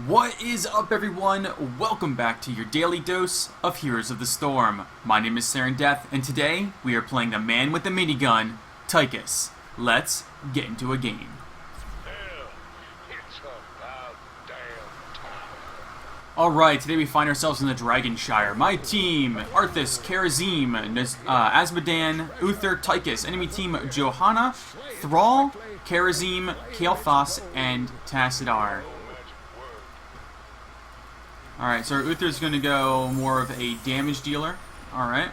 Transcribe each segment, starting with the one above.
What is up, everyone? Welcome back to your daily dose of Heroes of the Storm. My name is Death, and today we are playing the man with the minigun, Tychus. Let's get into a game. Alright, today we find ourselves in the Dragonshire. My team, Arthas, Karazim, Azmodan, Uther, Tychus. Enemy team, Johanna, Thrall, Karazim, Kael'thas, and Tassadar. Alright, so Uther's going to go more of a damage dealer. Alright.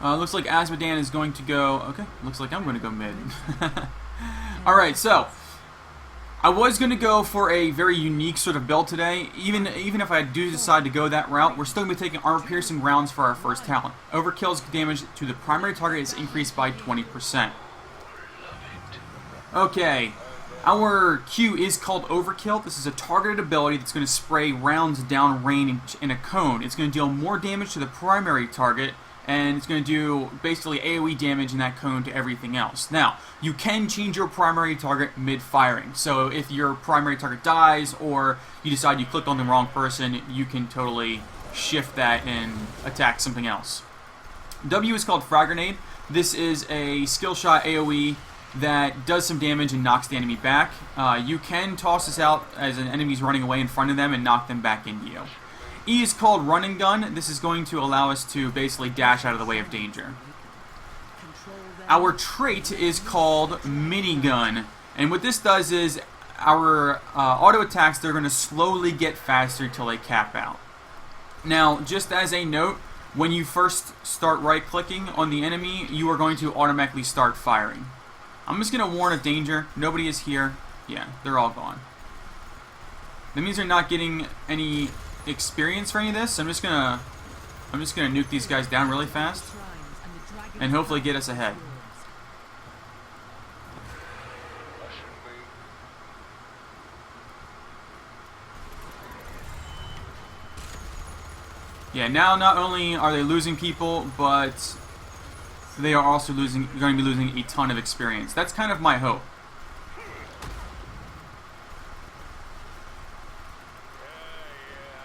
Looks like Azmodan is going to go... Okay, looks like I'm going to go mid. Alright, so... I was going to go for a very unique sort of build today. Even if I do decide to go that route, we're still going to be taking armor-piercing rounds for our first talent. Overkill's damage to the primary target is increased by 20%. Okay. Our Q is called Overkill. This is a targeted ability that's going to spray rounds down range in a cone. It's going to deal more damage to the primary target, and it's going to do basically AoE damage in that cone to everything else. Now, you can change your primary target mid-firing. So if your primary target dies, or you decide you clicked on the wrong person, you can totally shift that and attack something else. W is called Frag Grenade. This is a skill shot AoE that does some damage and knocks the enemy back. You can toss this out as an enemy's running away in front of them and knock them back into you. E is called Run and Gun. This is going to allow us to basically dash out of the way of danger. Our trait is called Minigun, and what this does is our auto attacks, they're going to slowly get faster till they cap out. Now, just as a note, when you first start right-clicking on the enemy, you are going to automatically start firing. I'm just going to warn of danger. Nobody is here. Yeah, they're all gone. That means they're not getting any experience for any of this. So I'm just gonna nuke these guys down really fast and hopefully get us ahead. Yeah, now not only are they losing people, but they are also going to be losing a ton of experience. That's kind of my hope.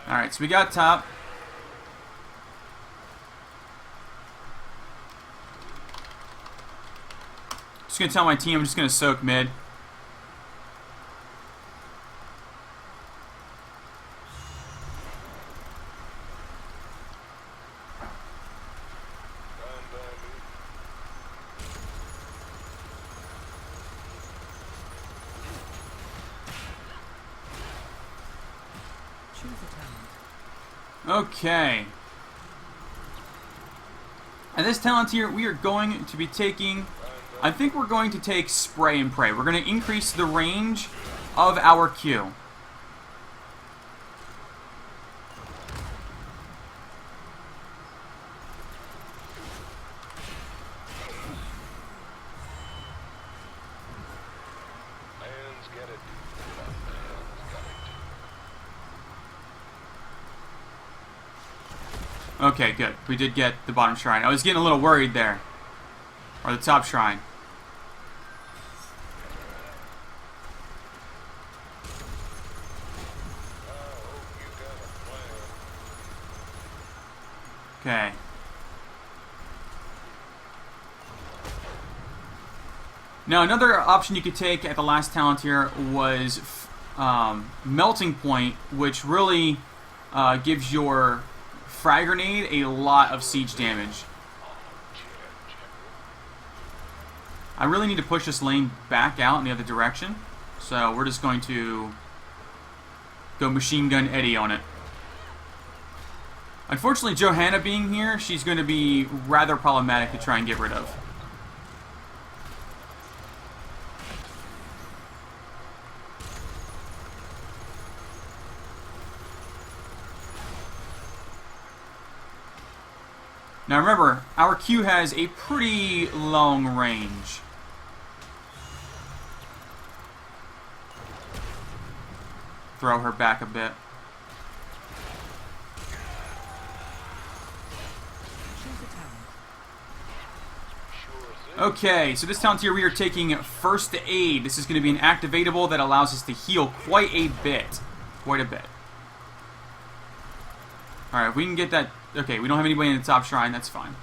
Alright, so we got top. Just going to tell my team I'm just going to soak mid. Okay. And this talent here, we are going to be taking... I think we're going to take Spray and Pray. We're going to increase the range of our Q. Okay, good. We did get the bottom shrine. I was getting a little worried there. Or the top shrine. Okay. Now, another option you could take at the last talent here was Melting Point, which really gives your Frag Grenade a lot of siege damage. I really need to push this lane back out in the other direction, so we're just going to go Machine Gun Eddie on it. Unfortunately, Johanna being here, she's going to be rather problematic to try and get rid of. Now remember, our Q has a pretty long range. Throw her back a bit. Okay, so this time here we are taking First Aid. This is going to be an activatable that allows us to heal quite a bit. Quite a bit. Alright, we can get that... Okay, we don't have anybody in the top shrine, that's fine.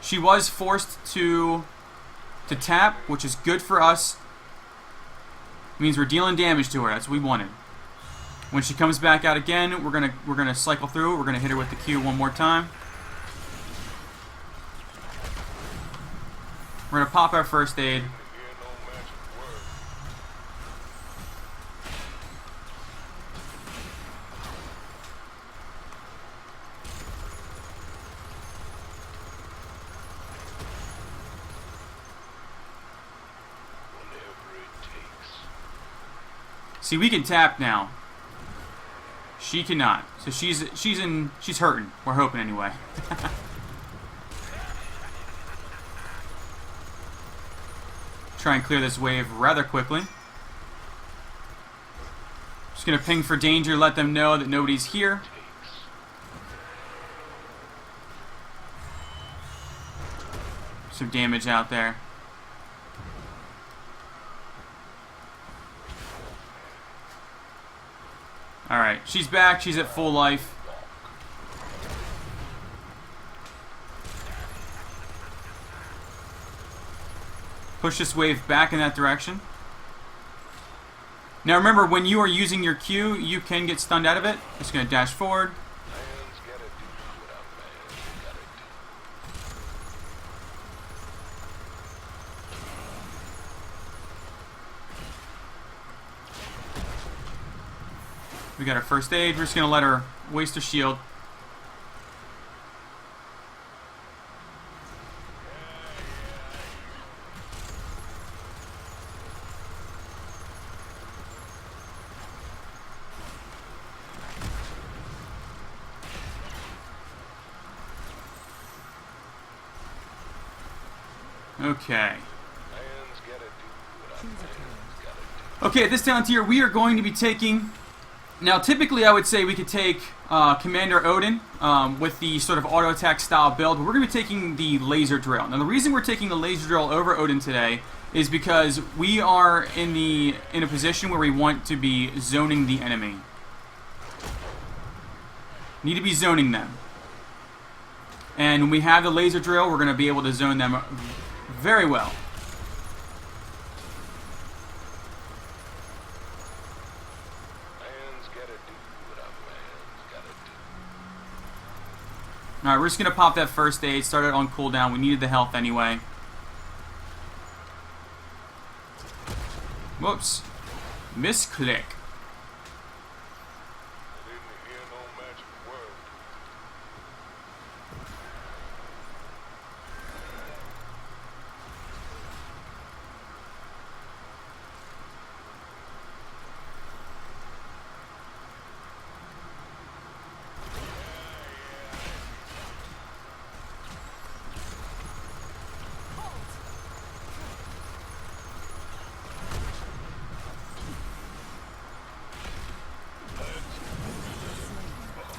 She was forced to tap, which is good for us. It means we're dealing damage to her, that's what we wanted. When she comes back out again, we're gonna cycle through. We're gonna hit her with the Q one more time. We're gonna pop our First Aid. See, we can tap now. She cannot. So she's hurting. We're hoping anyway. Try and clear this wave rather quickly. Just gonna ping for danger, let them know that nobody's here. Some damage out there. Alright, she's back. She's at full life. Push this wave back in that direction. Now remember, when you are using your Q, you can get stunned out of it. Just going to dash forward. We got our First Aid. We're just going to let her waste her shield. Okay. Okay, at this down tier, we are going to be taking... Now, typically, I would say we could take Commander Odin with the sort of auto attack style build, but we're going to be taking the laser drill. Now, the reason we're taking the laser drill over Odin today is because we are in a position where we want to be zoning the enemy. Need to be zoning them. And when we have the laser drill, we're going to be able to zone them very well. Alright, we're just going to pop that First Aid, start it on cooldown. We needed the health anyway. Whoops. Misclick.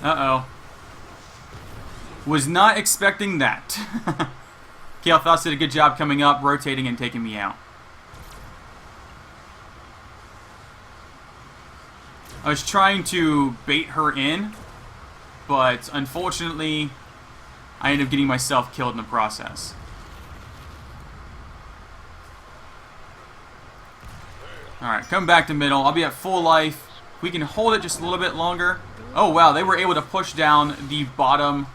Uh-oh. Was not expecting that. Kale Thoughts did a good job coming up, rotating, and taking me out. I was trying to bait her in, but unfortunately, I ended up getting myself killed in the process. Alright, come back to middle. I'll be at full life. We can hold it just a little bit longer. Oh wow, they were able to push down the bottom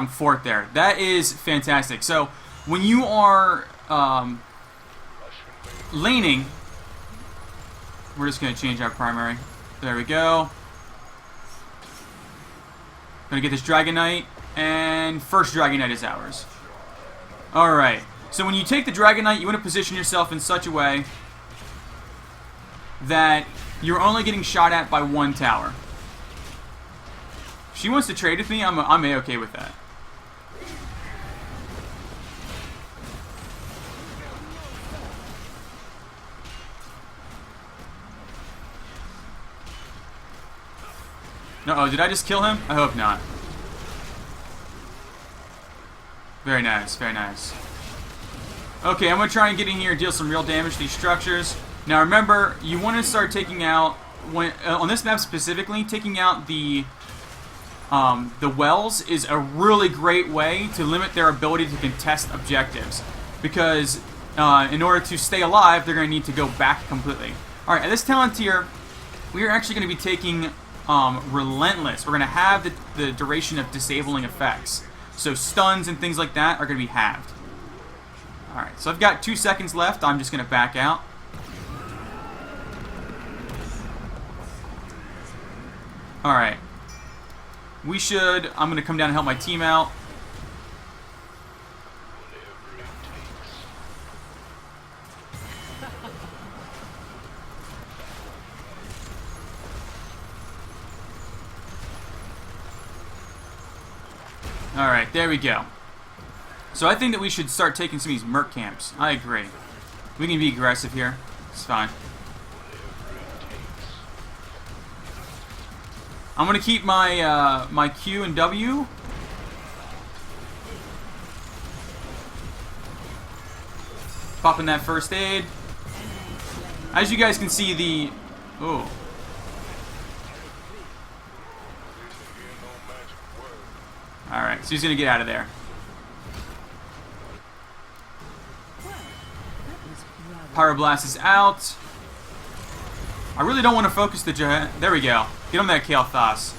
fort there. That is fantastic. So when you are laning, we're just going to change our primary. There we go. Gonna get this Dragon Knight, and first Dragon Knight is ours. Alright, so when you take the Dragon Knight, you want to position yourself in such a way that you're only getting shot at by one tower. If she wants to trade with me, I'm A-okay with that. Uh-oh, did I just kill him? I hope not. Very nice, very nice. Okay, I'm going to try and get in here and deal some real damage to these structures. Now remember, you want to start taking out, on this map specifically, taking out the wells is a really great way to limit their ability to contest objectives. Because in order to stay alive, they're going to need to go back completely. Alright, at this talent tier, we are actually going to be taking Relentless. We're going to have the duration of disabling effects. So stuns and things like that are going to be halved. Alright, so I've got 2 seconds left. I'm just going to back out. Alright. I'm going to come down and help my team out. Alright, there we go. So I think that we should start taking some of these merc camps. I agree. We can be aggressive here. It's fine. I'm going to keep my my Q and W. Popping that first aid. As you guys can see, the... Oh. Alright, so he's going to get out of there. Pyroblast is out. I really don't want to focus the there we go. Get him that Kael'thas.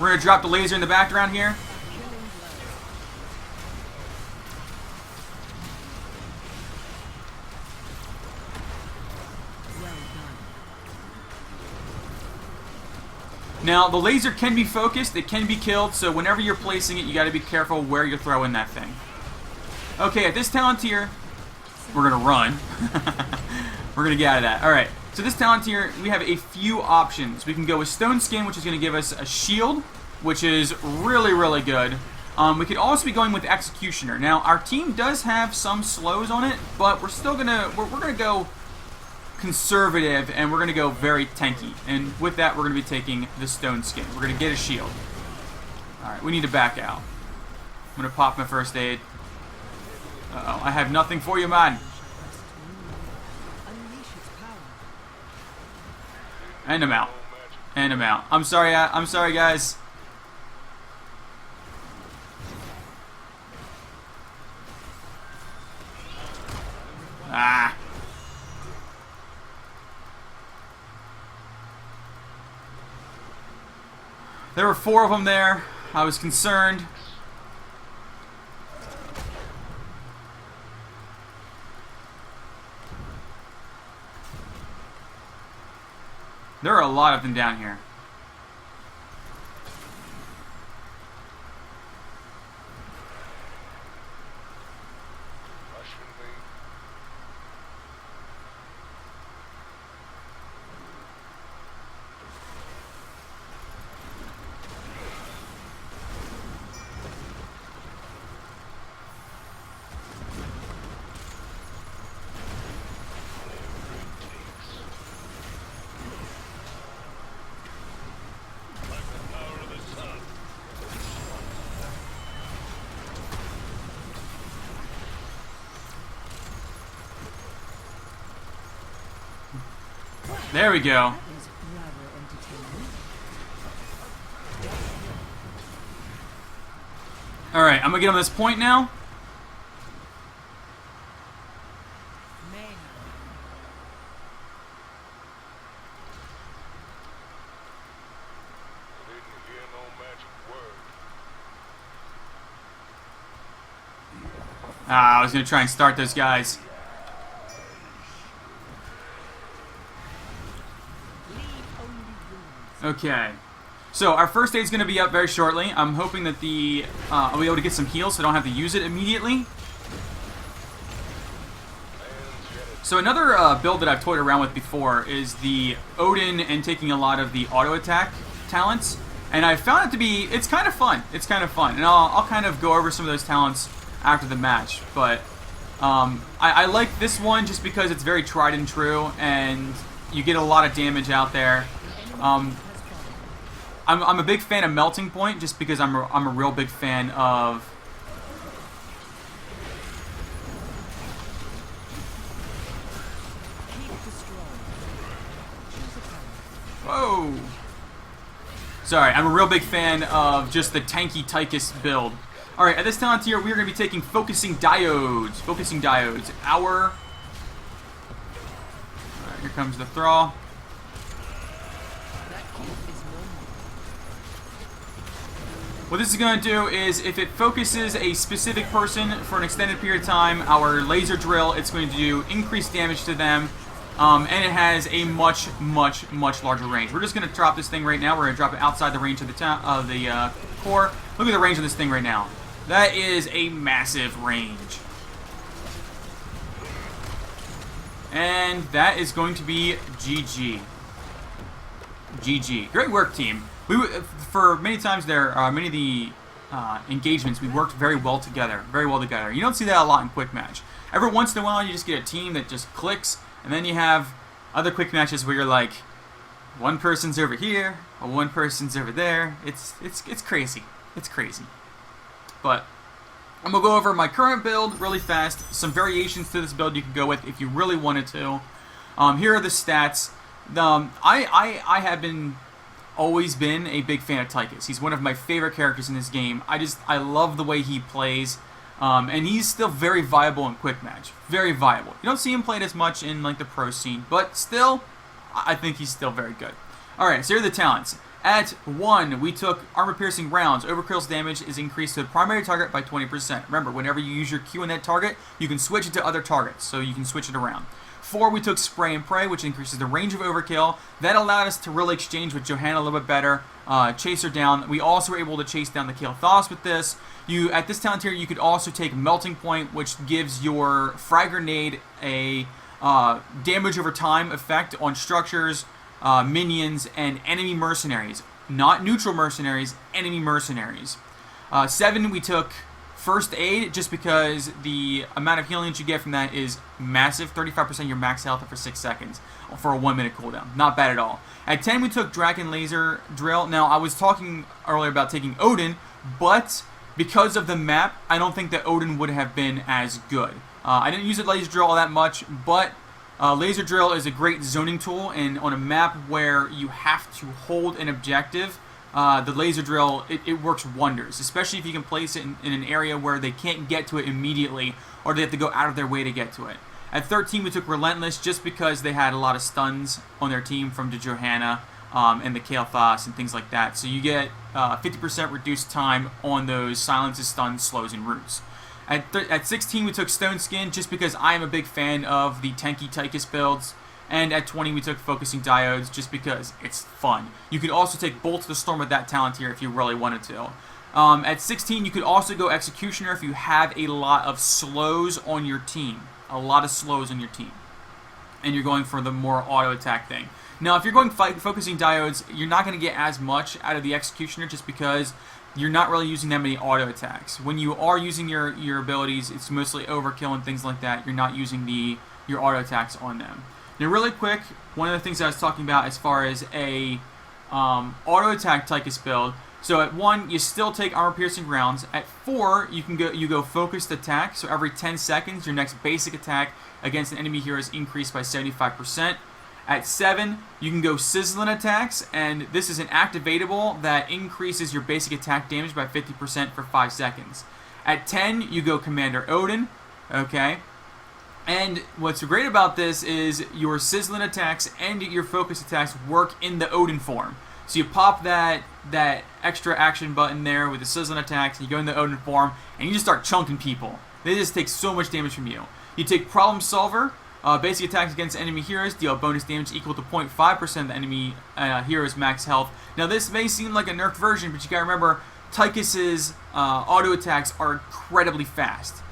We're going to drop the laser in the background here. Now, the laser can be focused, it can be killed, so whenever you're placing it, you got to be careful where you're throwing that thing. Okay, at this talent tier, we're going to run. We're going to get out of that. Alright, so this talent tier, we have a few options. We can go with Stone Skin, which is going to give us a shield, which is really, really good. We could also be going with Executioner. Now, our team does have some slows on it, but we're still going to, we're going to go conservative, and we're going to go very tanky. And with that, we're going to be taking the Stone Skin. We're going to get a shield. Alright, we need to back out. I'm going to pop my first aid. Uh-oh, I have nothing for you, man. And I'm out. And I'm out. I'm sorry, guys. Ah. There were 4 of them there. I was concerned. There are a lot of them down here. There we go. Alright, I'm gonna get on this point now. I was gonna try and start those guys. Okay, so our first aid is going to be up very shortly. I'm hoping that I'll be able to get some heals so I don't have to use it immediately. So another build that I've toyed around with before is the Odin and taking a lot of the auto attack talents. And I found it to be, it's kind of fun. It's kind of fun. And I'll kind of go over some of those talents after the match. But I like this one just because it's very tried and true and you get a lot of damage out there. I'm a big fan of Melting Point just because I'm a real big fan of Whoa! Sorry, I'm a real big fan of just the tanky Tychus build. Alright, at this talent tier, we are going to be taking Focusing Diodes. Focusing Diodes. Alright, here comes the Thrall. What this is going to do is, if it focuses a specific person for an extended period of time, our laser drill, it's going to do increased damage to them, and it has a much larger range. We're just going to drop this thing right now. We're going to drop it outside the range of the core. Look at the range of this thing right now. That is a massive range. And that is going to be GG. GG. Great work, team. For many times there, many of the engagements, we worked very well together. You don't see that a lot in quick match. Every once in a while, you just get a team that just clicks, and then you have other quick matches where you're like, one person's over here, or one person's over there. It's crazy. It's crazy. But I'm gonna go over my current build really fast. Some variations to this build you can go with if you really wanted to. Here are the stats. I have always been a big fan of Tychus. He's one of my favorite characters in this game. I love the way he plays, and he's still very viable in quick match. Very viable. You don't see him played as much in like the pro scene, but still, I think he's still very good. Alright, so here are the talents. At 1, we took armor-piercing rounds. Overkill's damage is increased to the primary target by 20%. Remember, whenever you use your Q on that target, you can switch it to other targets, so you can switch it around. 4, we took Spray and Pray, which increases the range of Overkill. That allowed us to really exchange with Johanna a little bit better, chase her down. We also were able to chase down the Kael'thas with this. At this talent tier, you could also take Melting Point, which gives your Frag Grenade a damage over time effect on structures, minions, and enemy mercenaries. Not neutral mercenaries, enemy mercenaries. 7, we took First Aid, just because the amount of healing that you get from that is massive. 35% of your max health for 6 seconds for a 1-minute cooldown. Not bad at all. At 10, we took Dragon Laser Drill. Now, I was talking earlier about taking Odin, but because of the map, I don't think that Odin would have been as good. I didn't use the Laser Drill all that much, but Laser Drill is a great zoning tool, and on a map where you have to hold an objective, the laser drill, it works wonders, especially if you can place it in an area where they can't get to it immediately, or they have to go out of their way to get to it. At 13, we took Relentless, just because they had a lot of stuns on their team from the Johanna and the Kael'thas and things like that. So you get 50% reduced time on those silences, stuns, slows, and roots. At 16, we took Stone Skin, just because I am a big fan of the tanky Tychus builds. And at 20, we took Focusing Diodes, just because it's fun. You could also take Bolt to the Storm with that talent here if you really wanted to. At 16, you could also go Executioner if you have a lot of slows on your team. And you're going for the more auto attack thing. Now, if you're going Focusing Diodes, you're not going to get as much out of the Executioner, just because you're not really using that many auto attacks. When you are using your abilities, it's mostly Overkill and things like that. You're not using your auto attacks on them. Now, really quick, one of the things I was talking about as far as a auto attack Tychus build. So at 1, you still take armor piercing rounds. At 4, you go focused attack. So every 10 seconds, your next basic attack against an enemy hero is increased by 75%. At 7, you can go sizzling attacks, and this is an activatable that increases your basic attack damage by 50% for 5 seconds. At 10, you go Commander Odin. Okay. And what's great about this is your sizzling attacks and your focus attacks work in the Odin form. So you pop that extra action button there with the sizzling attacks, and you go in the Odin form, and you just start chunking people. They just take so much damage from you. You take Problem Solver. Basic attacks against enemy heroes deal bonus damage equal to 0.5% of the enemy hero's max health. Now, this may seem like a nerfed version, but you gotta remember, Tychus's auto attacks are incredibly fast.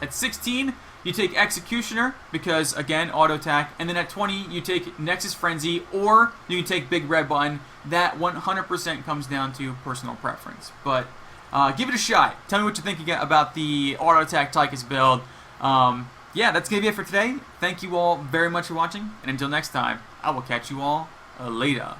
At 16, you take Executioner, because, again, auto attack. And then at 20, you take Nexus Frenzy, or you can take Big Red Button. That 100% comes down to personal preference. But give it a shot. Tell me what you think about the auto attack Tychus build. Yeah, that's going to be it for today. Thank you all very much for watching. And until next time, I will catch you all later.